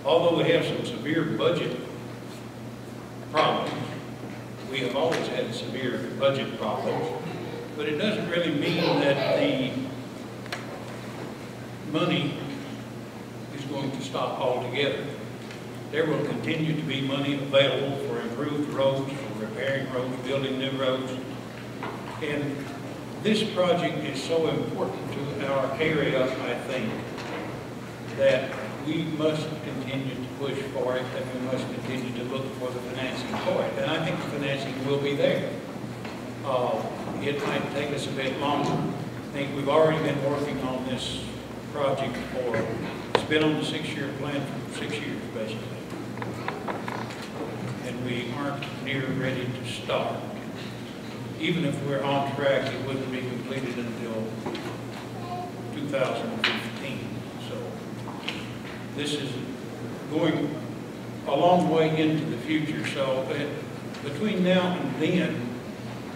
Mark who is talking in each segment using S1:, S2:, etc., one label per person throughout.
S1: although we have some severe budget problems, we have always had severe budget problems, but it doesn't really mean that the money is going to stop altogether. There will continue to be money available for improved roads, for repairing roads, building new roads. And this project is so important to our area, I think, that we must continue to push for it, and we must continue to look for the financing for it. And I think the financing will be there. It might take us a bit longer. I think we've already been working on this project for, it's been on the 6-year plan for 6 years, basically. And we aren't near ready to start. Even if we're on track, it wouldn't be completed until 2015. So this is going a long way into the future. So between now and then,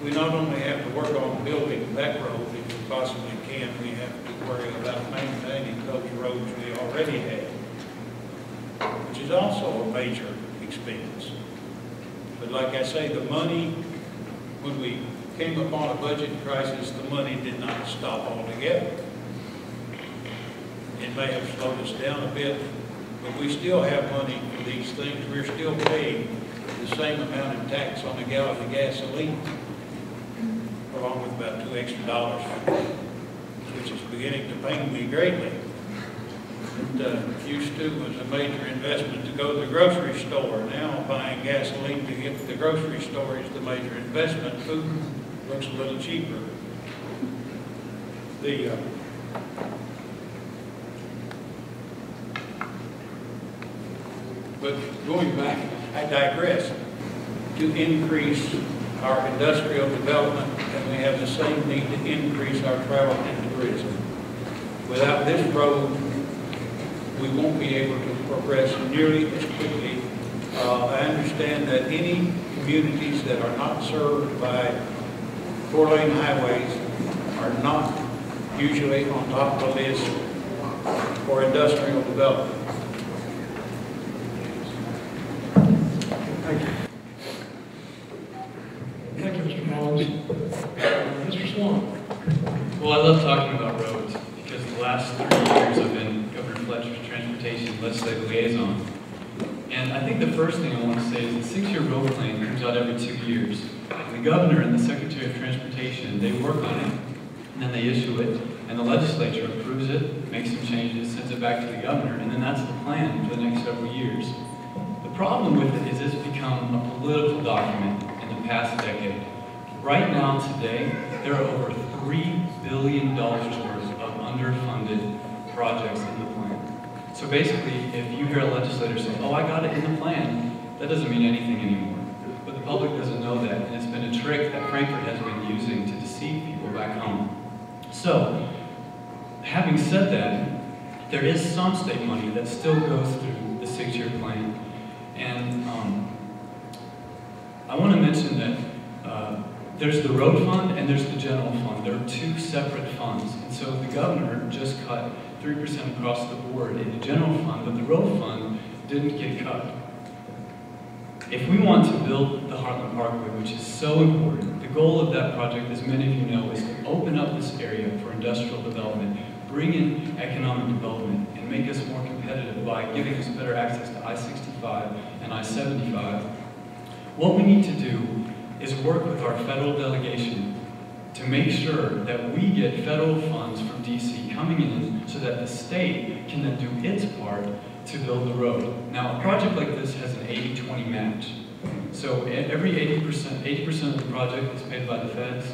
S1: we not only have to work on building that road, if we possibly can, we have to worry about maintaining those roads we already have, which is also a major expense. But like I say, the money, when we came upon a budget crisis, the money did not stop altogether. It may have slowed us down a bit, but we still have money for these things. We're still paying the same amount in tax on a gallon of gasoline, along with about $2 extra, which is beginning to pain me greatly. It used to was a major investment to go to the grocery store. Now buying gasoline to get to the grocery store is the major investment. Food looks a little cheaper. But going back, I digress, to increase our industrial development, and we have the same need to increase our travel and tourism. Without this road, we won't be able to progress nearly as quickly. I understand that any communities that are not served by 4-lane highways are not usually on top of the list for industrial development.
S2: Thank you. Thank you, Mr. Mullins. Mr. Swan.
S3: Well, I love talking about roads because the last 3 years I've been Governor Fletcher's Transportation Legislative Liaison. And I think the first thing I want to say is the 6-year road plan comes out every 2 years. And the Governor and the Secretary of Transportation, they work on it, and then they issue it, and the legislature approves it, makes some changes, sends it back to the Governor, and then that's the plan for the next several years. The problem with it is it's become a political document in the past decade. Right now, today, there are over $3 billion worth of underfunded projects in the plan. So basically, if you hear a legislator say, oh, I got it in the plan, that doesn't mean anything anymore. But the public doesn't know that, and it's been a trick that Frankfurt has been using to deceive people back home. So, having said that, there is some state money that still goes through the 6-year plan. And I want to mention that there's the road fund and there's the general fund. There are 2 separate funds. And so the governor just cut 3% across the board in the general fund, but the road fund didn't get cut. If we want to build the Heartland Parkway, which is so important, the goal of that project, as many of you know, is to open up this area for industrial development, bring in economic development, and make us more competitive by giving us better access to I-65 and I-75. What we need to do is work with our federal delegation to make sure that we get federal funds from DC coming in so that the state can then do its part to build the road. Now, a project like this has an 80-20 match. So every 80% of the project is paid by the feds,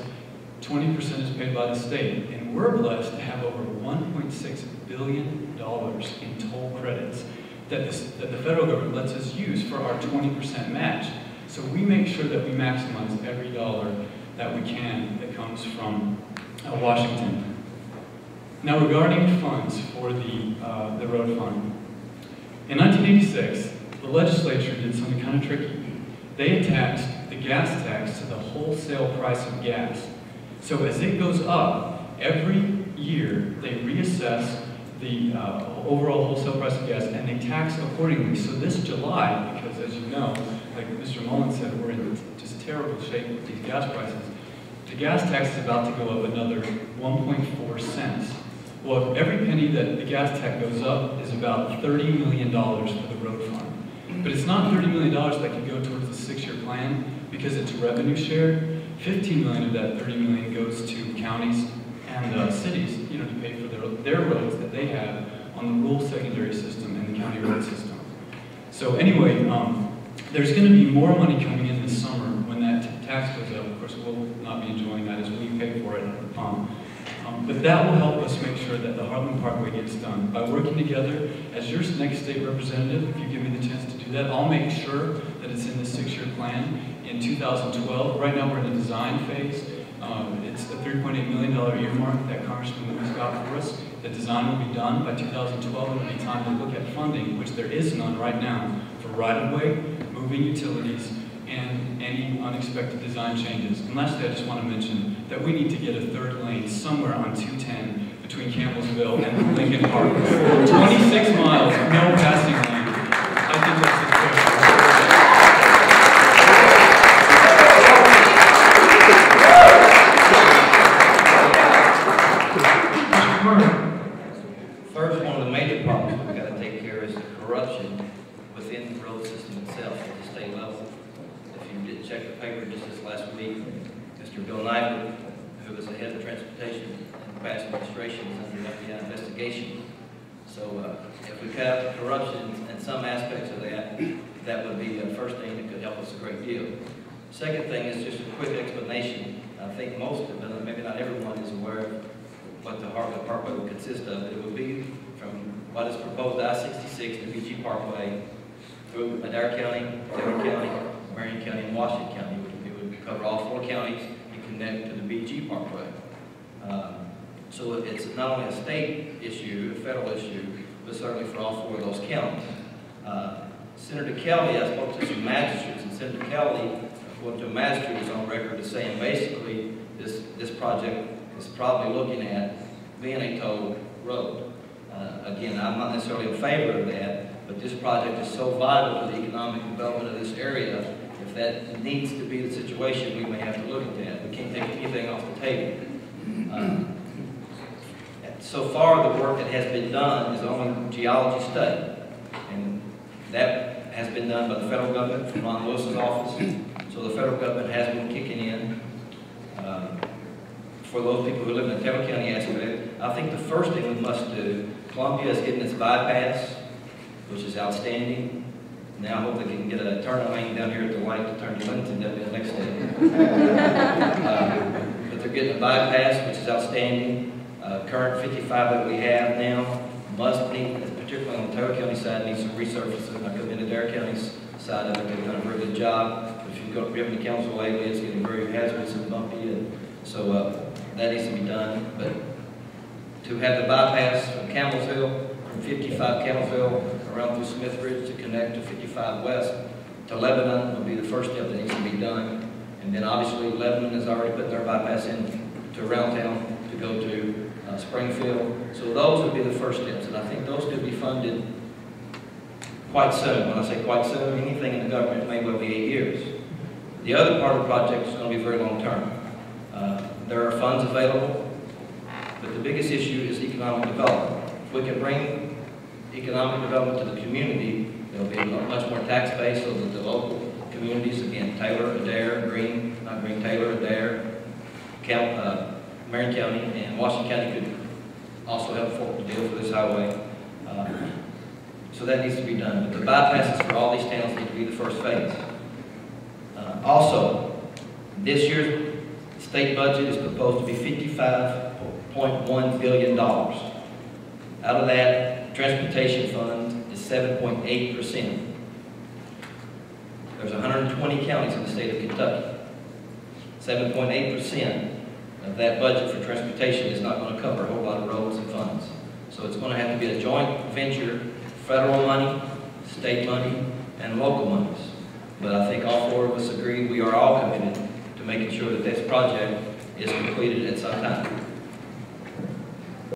S3: 20% is paid by the state, and we're blessed to have over $1.6 billion in toll credits that the federal government lets us use for our 20% match. So we make sure that we maximize every dollar that we can that comes from Washington. Now, regarding funds for the road fund, in 1986, the legislature did something kind of tricky. They attached the gas tax to the wholesale price of gas. So as it goes up, every year they reassess the overall wholesale price of gas, and they tax accordingly. So this July, because as you know, like Mr. Mullins said, we're in just terrible shape with these gas prices. The gas tax is about to go up another 1.4 cents. Well, every penny that the gas tax goes up is about $30 million for the road fund. But it's not $30 million that can go towards the 6-year plan because it's revenue share. $15 million of that $30 million goes to counties and cities, you know, to pay for their roads that they have on the rural secondary system and the county road system. So anyway, there's going to be more money coming in this summer when that tax goes up. Of course, we'll not be enjoying that as we pay for it at the pump. But that will help us make sure that the Heartland Parkway gets done. By working together, as your next state representative, if you give me the chance to do that, I'll make sure that it's in the 6-year plan in 2012. Right now we're in the design phase. It's the $3.8 million earmark that Congressman Lewis got for us. The design will be done by 2012. It'll be time to look at funding, which there is none right now, for right-of-way, moving utilities, and any unexpected design changes. And lastly, I just want to mention that we need to get a 3rd lane somewhere on 210 between Campbellsville and Lincoln Park. 26 miles, no passing lane. I think that's a fair.
S4: First, one of the major problems we've got to take care of is the corruption within the road system itself at the state level. If you did check the paper just this last week, Mr. Bill Nyberg, who was the head of transportation in the past administration, is under FBI investigation. So if we cut out the corruption in some aspects of that, that would be the first thing that could help us a great deal. Second thing is just a quick explanation. I think most of it, maybe not everyone, is aware of what the Heartland Parkway would consist of. It would be from what is proposed I-66 to BG Parkway through Adair County, Taylor County, Marion County, and Washington County. It would cover all 4 counties and connect to the BG Parkway. So it's not only a state issue, a federal issue, but certainly for all 4 of those counties. Senator Kelly, I spoke to some magistrates, and Senator Kelly, according to a magistrate, is on record as saying basically this project is probably looking at being a toll road. Again, I'm not necessarily in favor of that, but this project is so vital to the economic development of this area. If that needs to be the situation, we may have to look at that. We can't take anything off the table. So far, the work that has been done is only a geology study, and that has been done by the federal government from Ron Lewis's office. So the federal government has been kicking in. For those people who live in the Taylor County aspect, I think the first thing we must do, Columbia is getting its bypass, which is outstanding. Now I hope they can get a turn lane down here at the light to turn to Lindsey. That'll be the next step. But they're getting a bypass, which is outstanding. Current 55 that we have now must need, particularly on the Taylor County side, needs some resurfacing. I come into Adair County's side of it, they've done a very good job. But if you go up the council lately, it's getting very hazardous and bumpy, and so that needs to be done. But to have the bypass from Campbellsville, from 55 Campbellsville, around through Smith Ridge to connect to 55 West to Lebanon would be the first step that needs to be done. And then obviously Lebanon has already put their bypass in to around town to go to Springfield. So those would be the first steps, and I think those could be funded quite soon. When I say quite soon, anything in the government may well be 8 years. The other part of the project is going to be very long term. There are funds available, but the biggest issue is economic development. If we can bring economic development to the community, there will be a much more tax base so that the local communities, again, Taylor, Adair, Taylor, Adair, Marion County, and Washington County could also help forward the deal for this highway. So that needs to be done. But the bypasses for all these towns need to be the first phase. Also, this year's state budget is proposed to be $55.1 billion. Out of that, transportation fund is 7.8%. There's 120 counties in the state of Kentucky. 7.8% of that budget for transportation is not going to cover a whole lot of roads and funds. So it's going to have to be a joint venture, federal money, state money, and local monies. But I think all 4 of us agree we are all committed to making sure that this project is completed at some time.